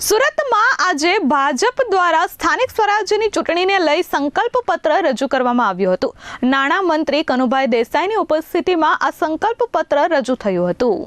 સુરતમાં આજે ભાજપ દ્વારા સ્થાનિક સ્વરાજ્યની ચૂંટણીને લઈ સંકલ્પ પત્ર રજૂ કરવામાં આવ્યું હતું। નાણાં મંત્રી કનુભાઈ દેસાઈની ઉપસ્થિતિમાં આ સંકલ્પ પત્ર રજૂ થયું હતું।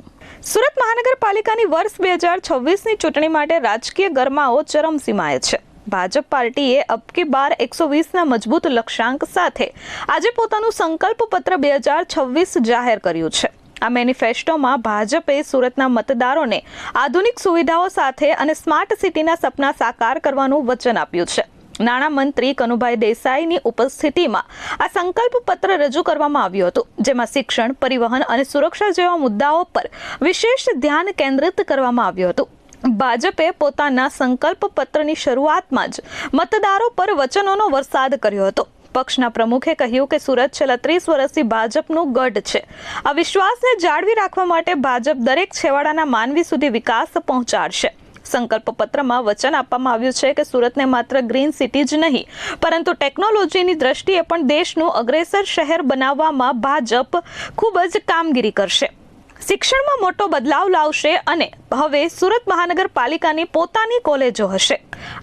સુરત મહાનગરપાલિકાની વર્ષ 2026ની ચૂંટણી માટે રાજકીય ગરમાઓ ચરમસીમાએ છે। ભાજપ પાર્ટીએ અબકી બાર 120ના મજબૂત લક્ષ્યાંક સાથે આજે પોતાનું સંકલ્પ પત્ર 2026 જાહેર કર્યું છે। આ મેનિફેસ્ટોમાં ભાજપે સુરતના મતદારોને આધુનિક સુવિધાઓ સાથે અને સ્માર્ટ સિટીના સપના સાકાર કરવાનું વચન આપ્યું છે। નાણાં મંત્રી કનુભાઈ દેસાઈની ઉપસ્થિતિમાં આ સંકલ્પ પત્ર રજૂ કરવામાં આવ્યું હતું, જેમાં શિક્ષણ, પરિવહન અને સુરક્ષા જેવા મુદ્દાઓ પર વિશેષ ધ્યાન કેન્દ્રિત કરવામાં આવ્યું હતું। ભાજપે પોતાના સંકલ્પ પત્રની શરૂઆતમાં જ મતદારો પર વચનોનો વરસાદ કર્યો હતો। પક્ષના પ્રમુખે કહ્યું કે સુરત છેલ્લા 30 વર્ષથી ભાજપનું ગઢ છે। આ વિશ્વાસને જાળવી રાખવા માટે ભાજપ દરેક છેવાડાના માનવી સુધી વિકાસ પહોંચાડશે। સંકલ્પ પત્રમાં વચન આપવામાં આવ્યું છે કે સુરતને માત્ર ગ્રીન સિટી જ નહીં, પરંતુ ટેકનોલોજીની દ્રષ્ટિએ પણ દેશનું અગ્રેસર શહેર બનાવવામાં ભાજપ ખૂબ જ કામગીરી કરશે। શિક્ષણમાં મોટો બદલાવ લાવશે અને હવે સુરત મહાનગરપાલિકાની પોતાની કોલેજો હશે।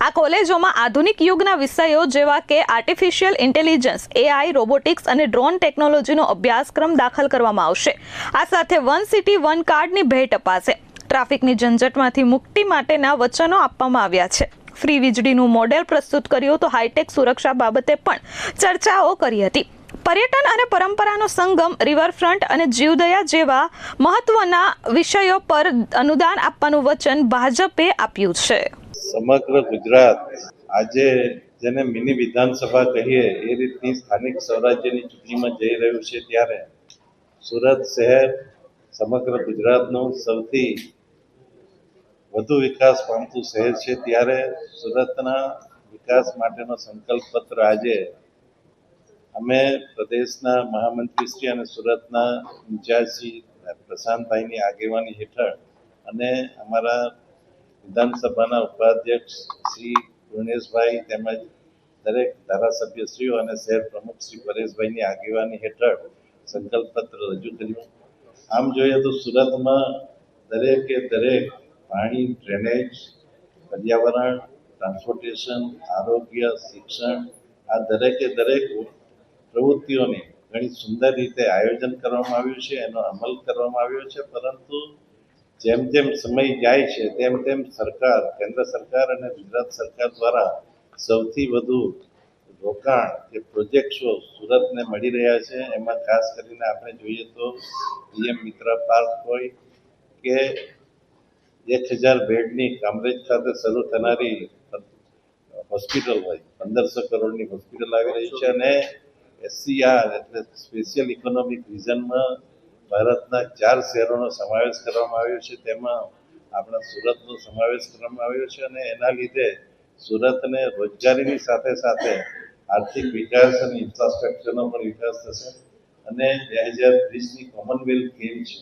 આ કોલેજોમાં આધુનિક યુગના વિષયો જેવા કે આર્ટિફિશિયલ ઇન્ટેલિજન્સ, AI, રોબોટિક્સ અને ડ્રોન ટેકનોલોજીનો અભ્યાસક્રમ દાખલ કરવામાં આવશે। આ સાથે વન સિટી વન કાર્ડની ભેટ અપાશે। ટ્રાફિકની ઝંઝટમાંથી મુક્તિ માટેના વચનો આપવામાં આવ્યા છે। ફ્રી વીજળીનું મોડેલ પ્રસ્તુત કર્યું તો હાઈટેક સુરક્ષા બાબતે પણ ચર્ચાઓ કરી હતી। પર્યટન અને પરંપરાનો સંગમ, રિવરફ્રન્ટ અને જીવદયા જેવા મહત્વના વિષયો પર અનુદાન આપવાનું વચન ભાજપે આપ્યું છે। સમગ્ર ગુજરાત આજે જેને મિની વિધાનસભા કહીએ એ રીતની સ્થાનિક સ્વરાજ્યની ચૂંટણીમાં જઈ રહ્યું છે, ત્યારે સુરત શહેર સમગ્ર ગુજરાતનું સૌથી વધુ વિકાસ પામતું શહેર છે। ત્યારે સુરતના વિકાસ માટેનો સંકલ્પ પત્ર આજે અમે પ્રદેશના મહામંત્રીશ્રી અને સુરતના ઇન્ચાર્જશ્રી પ્રશાંતભાઈની આગેવાની હેઠળ અને અમારા વિધાનસભાના ઉપાધ્યક્ષ શ્રી પૂર્ણેશભાઈ તેમજ દરેક ધારાસભ્યશ્રીઓ અને શહેર પ્રમુખ શ્રી પરેશભાઈની આગેવાની હેઠળ સંકલ્પ પત્ર રજૂ કર્યું। આમ જોઈએ તો સુરતમાં દરેકે દરેક પાણી, ડ્રેનેજ, પર્યાવરણ, ટ્રાન્સપોર્ટેશન, આરોગ્ય, શિક્ષણ, આ દરેકે દરેક પ્રવૃત્તિઓને ઘણી સુંદર રીતે આયોજન કરવામાં આવ્યું છે, એનો અમલ કરવામાં આવ્યો છે। પરંતુ જેમ જેમ સમય જાય છે તેમ તેમ સરકાર, કેન્દ્ર સરકાર અને ગુજરાત સરકાર દ્વારા સૌથી વધુ રોકાણ કે પ્રોજેક્ટ્સો સુરતને મળી રહ્યા છે। એમાં ખાસ કરીને આપણે જોઈએ તો PM મિત્ર પાર્ક હોય કે 1000 બેડની કામરેજ ખાતે શરૂ થનારી હોસ્પિટલ હોય, 1500 કરોડની હોસ્પિટલ આવી રહી છે અને SCR એટલે સ્પેશિયલ ઇકોનોમિક રિજનમાં ભારતના 4 શહેરોનો સમાવેશ કરવામાં આવ્યો છે, તેમાં આપણા સુરતનો સમાવેશ કરવામાં આવ્યો છે અને એના લીધે સુરતને રોજગારીની સાથે સાથે આર્થિક વિકાસ અને ઇન્ફ્રાસ્ટ્રક્ચરનો પણ વિકાસ થશે। અને 2030ની કોમનવેલ્થ ગેમ છે,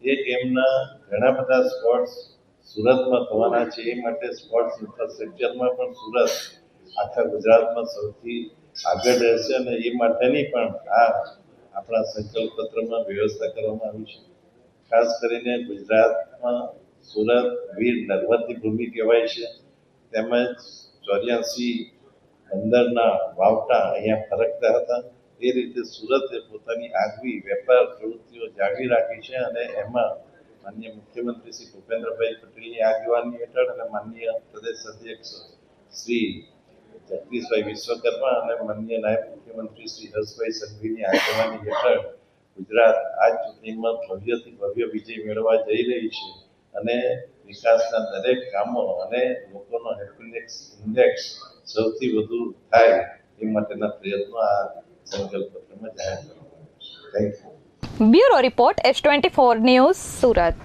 એ ગેમના ઘણા બધા સ્પોર્ટ્સ સુરતમાં થવાના છે। એ માટે સ્પોર્ટ્સ ઇન્ફ્રાસ્ટ્રક્ચરમાં પણ સુરત આખા ગુજરાતમાં સૌથી આગળ રહેશે અને એ માટેની પણ આ આપણા સંકલ્પ પત્રમાં વ્યવસ્થા કરવામાં આવી છે। ખાસ કરીને ગુજરાતમાં સુરત વીર નર્મદની ભૂમિ કહેવાય છે, તેમજ 84 બંદરના વાવટા અહીંયા ફરકતા હતા। એ રીતે સુરતે પોતાની આગવી વેપાર પ્રવૃત્તિઓ જાળવી રાખી છે અને એમાં માનનીય મુખ્યમંત્રી શ્રી ભૂપેન્દ્રભાઈ પટેલની આગેવાની હેઠળ અને માનનીય પ્રદેશ અધ્યક્ષ શ્રી જગદીશભાઈ વિશ્વકર્મા અને માનનીય નાયબ મુખ્યમંત્રી શ્રી હર્ષભાઈ સંઘવીની આગેવાની હેઠળ ગુજરાત આ ચૂંટણીમાં ભવ્યથી ભવ્ય વિજય મેળવવા જઈ રહી છે અને વિકાસના દરેક કામો અને લોકોનો હેપીનેસ ઇન્ડેક્સ સૌથી વધુ થાય એ માટેના પ્રયત્નો આ સંકલ્પ પત્રમાં જાહેર કરવામાં આવ્યા છે। Thank you. Bureau report S24 news, Surat.